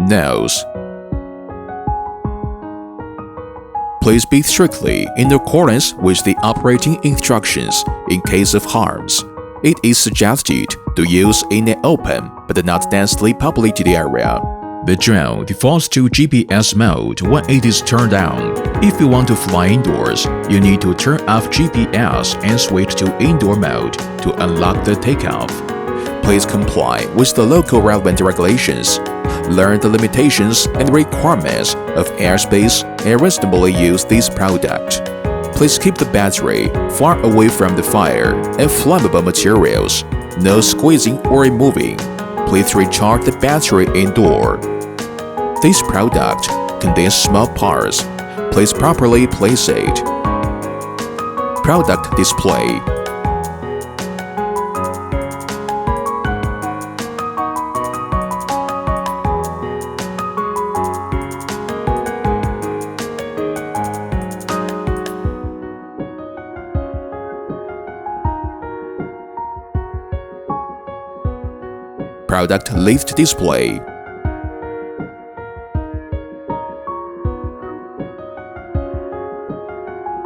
Nose. Please be strictly in accordance with the operating instructions in case of harms. It is suggested to use in an open but not densely populated area. The drone defaults to GPS mode when it is turned on. If you want to fly indoors, you need to turn off GPS and switch to indoor mode to unlock the takeoff. Please comply with the local relevant regulations. Learn the limitations and requirements of airspace and reasonably use this product. Please keep the battery far away from the fire and flammable materials. No squeezing or removing. Please recharge the battery indoor. This product contains small parts. Please properly place it. Product display. Product list display.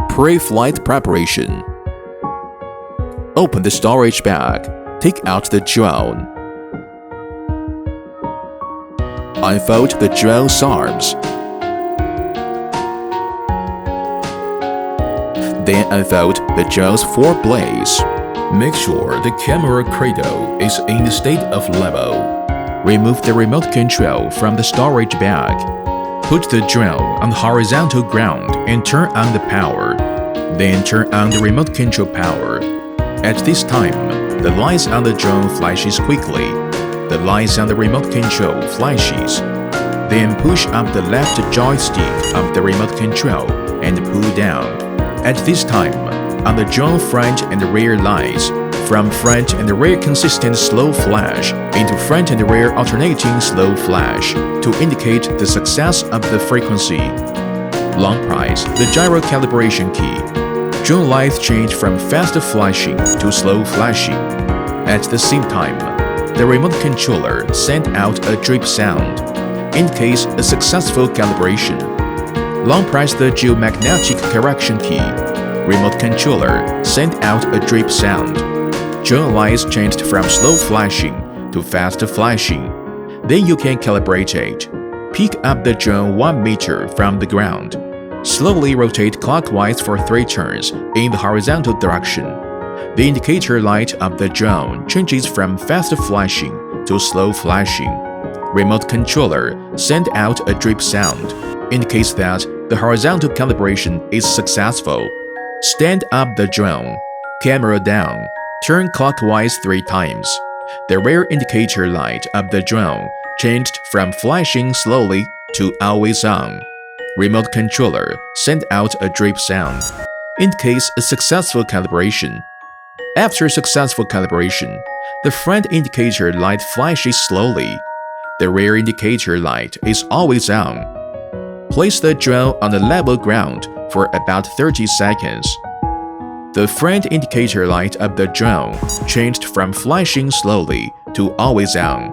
Pre-flight preparation. Open the storage bag. Take out the drone. Unfold the drone's arms. Then unfold the drone's foreblades. Make sure the camera cradle is in a state of level. Remove the remote control from the storage bag. Put the drone on horizontal ground and turn on the power. Then turn on the remote control power. At this time, the lights on the drone flashes quickly. The lights on the remote control flashes. Then push up the left joystick of the remote control and pull down. At this time, on the drone front and rear lights, from front and rear consistent slow flash into front and rear alternating slow flash to indicate the success of the frequency. Long press the gyro calibration key. Drone lights change from fast flashing to slow flashing. At the same time, the remote controller sends out a drip sound, indicates a successful calibration. Long press the geomagnetic correction key. Remote controller sent out a drip sound. Drone lights changed from slow flashing to fast flashing. Then you can calibrate it. Pick up the drone 1 meter from the ground. Slowly rotate clockwise for 3 turns in the horizontal direction. The indicator light of the drone changes from fast flashing to slow flashing. Remote controller sent out a drip sound, indicates that the horizontal calibration is successful. Stand up the drone, camera down, turn clockwise 3 times. The rear indicator light of the drone changed from flashing slowly to always on. Remote controller sent out a drip sound, indicates a successful calibration. After successful calibration, the front indicator light flashes slowly. The rear indicator light is always on. Place the drone on the level ground for about 30 seconds. The front indicator light of the drone changed from flashing slowly to always on.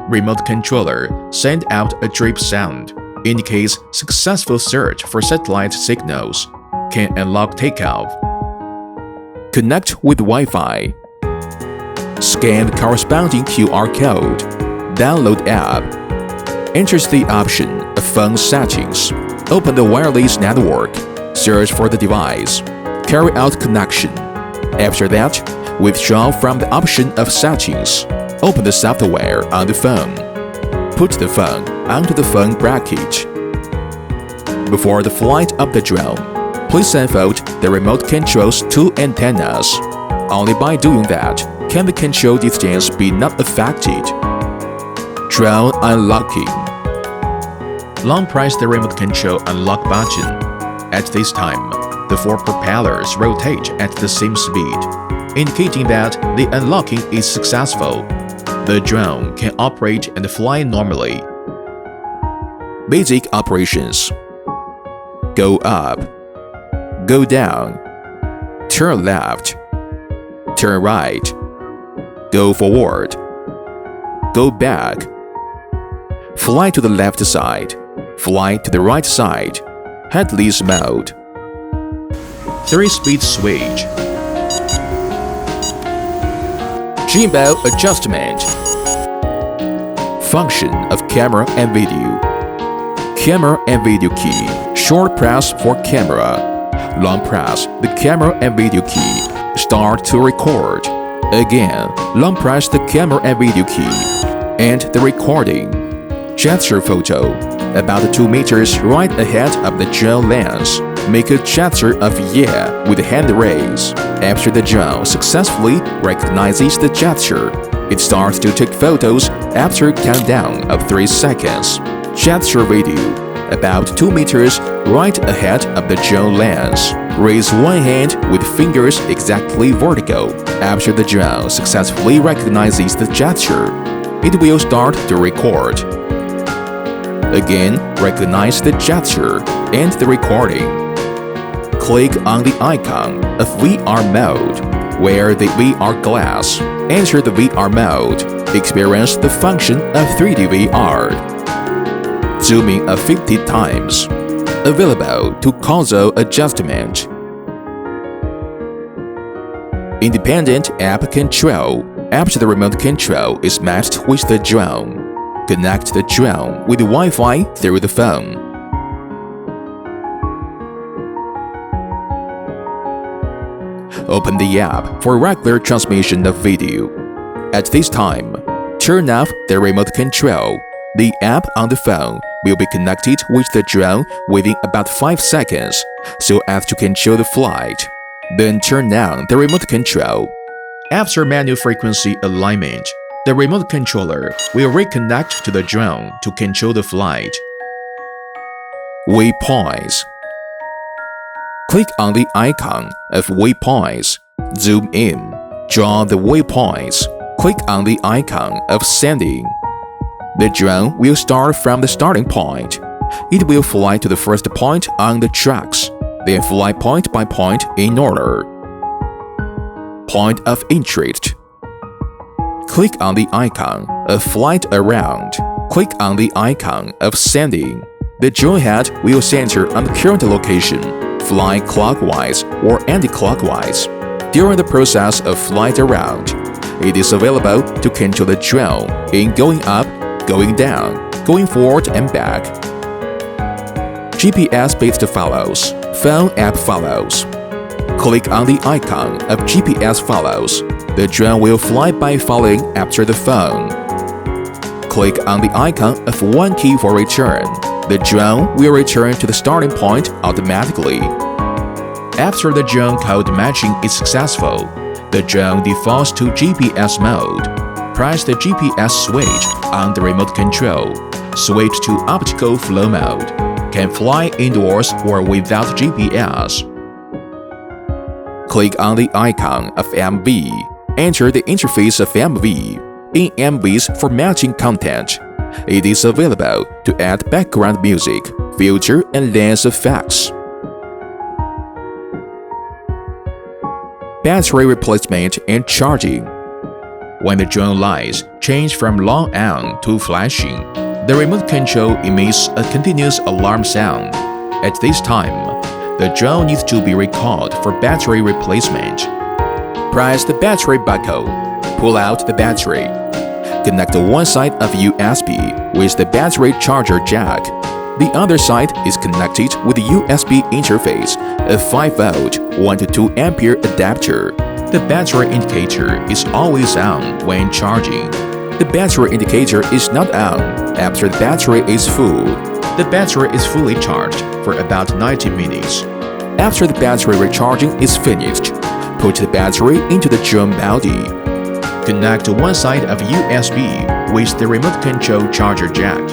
Remote controller sent out a drip sound, indicates successful search for satellite signals, can unlock takeoff. Connect with Wi-Fi. Scan the corresponding QR code. Download app. Enter the option of phone settings. Open the wireless network. Search for the device. Carry out connection. After that, withdraw from the option of settings. Open the software on the phone. Put the phone onto the phone bracket. Before the flight of the drone, please unfold the remote control's 2 antennas. Only by doing that can the control distance be not affected. Drone unlocking. Long press the remote control unlock button. At this time, the 4 propellers rotate at the same speed, indicating that the unlocking is successful. The drone can operate and fly normally. Basic operations. Go up. Go down. Turn left. Turn right. Go forward. Go back. Fly to the left side. Fly to the right side. Headless mode. 3-speed switch. Gimbal adjustment. Function of camera and video. Camera and video key. Short press for camera. Long press the camera and video key. Start to record. Again, long press the camera and video key. And the recording. Gesture photo. About 2 meters right ahead of the drone lens. Make a gesture of yeah with the hand raise. After the drone successfully recognizes the gesture, it starts to take photos after a countdown of 3 seconds. Gesture video. About 2 meters right ahead of the drone lens. Raise one hand with fingers exactly vertical. After the drone successfully recognizes the gesture, it will start to record. Again, recognize the gesture and the recording. Click on the icon of VR mode, wear the VR glass, enter the VR mode, experience the function of 3D VR. Zooming 50 times. Available to console adjustment. Independent app control. After the remote control is matched with the drone, connect the drone with Wi-Fi through the phone. Open the app for regular transmission of video. At this time, turn off the remote control. The app on the phone will be connected with the drone within about 5 seconds, so as to control the flight. Then turn on the remote control. After manual frequency alignment, the remote controller will reconnect to the drone to control the flight. Waypoints. Click on the icon of Waypoints. Zoom in. Draw the waypoints. Click on the icon of Sending. The drone will start from the starting point. It will fly to the first point on the tracks, then fly point by point in order. Point of interest. Click on the icon of Flight Around. Click on the icon of Sending. The drone head will center on the current location. Fly clockwise or anti-clockwise. During the process of flight around, it is available to control the drone in going up, going down, going forward and back. GPS-based follows. Phone app follows. Click on the icon of GPS follows. The drone will fly by following after the phone. Click on the icon of one key for return. The drone will return to the starting point automatically. After the drone code matching is successful, the drone defaults to GPS mode. Press the GPS switch on the remote control. Switch to optical flow mode. Can fly indoors or without GPS. Click on the icon of MV. Enter the interface of MV. In MVs for matching content, it is available to add background music, filter, and lens effects. Battery replacement and charging. When the drone lights change from long on to flashing, the remote control emits a continuous alarm sound. At this time, the drone needs to be recalled for battery replacement. Press the battery buckle. Pull out the battery. Connect one side of USB with the battery charger jack. The other side is connected with the USB interface, a 5-volt 1 to 2 ampere adapter. The battery indicator is always on when charging. The battery indicator is not on after the battery is full. The battery is fully charged for about 90 minutes. After the battery recharging is finished, put the battery into the drone body. Connect one side of USB with the remote control charger jack.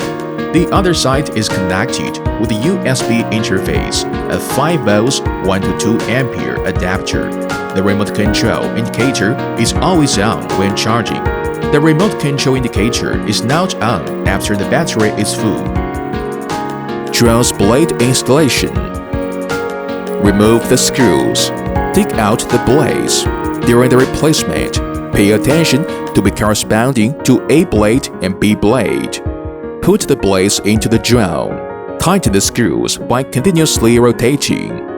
The other side is connected with the USB interface, a 5V 1 to 2 ampere adapter. The remote control indicator is always on when charging. The remote control indicator is not on after the battery is full. Drone's blade installation. Remove the screws. Take out the blades. During the replacement, pay attention to be corresponding to A blade and B blade. Put the blades into the drone. Tighten the screws by continuously rotating.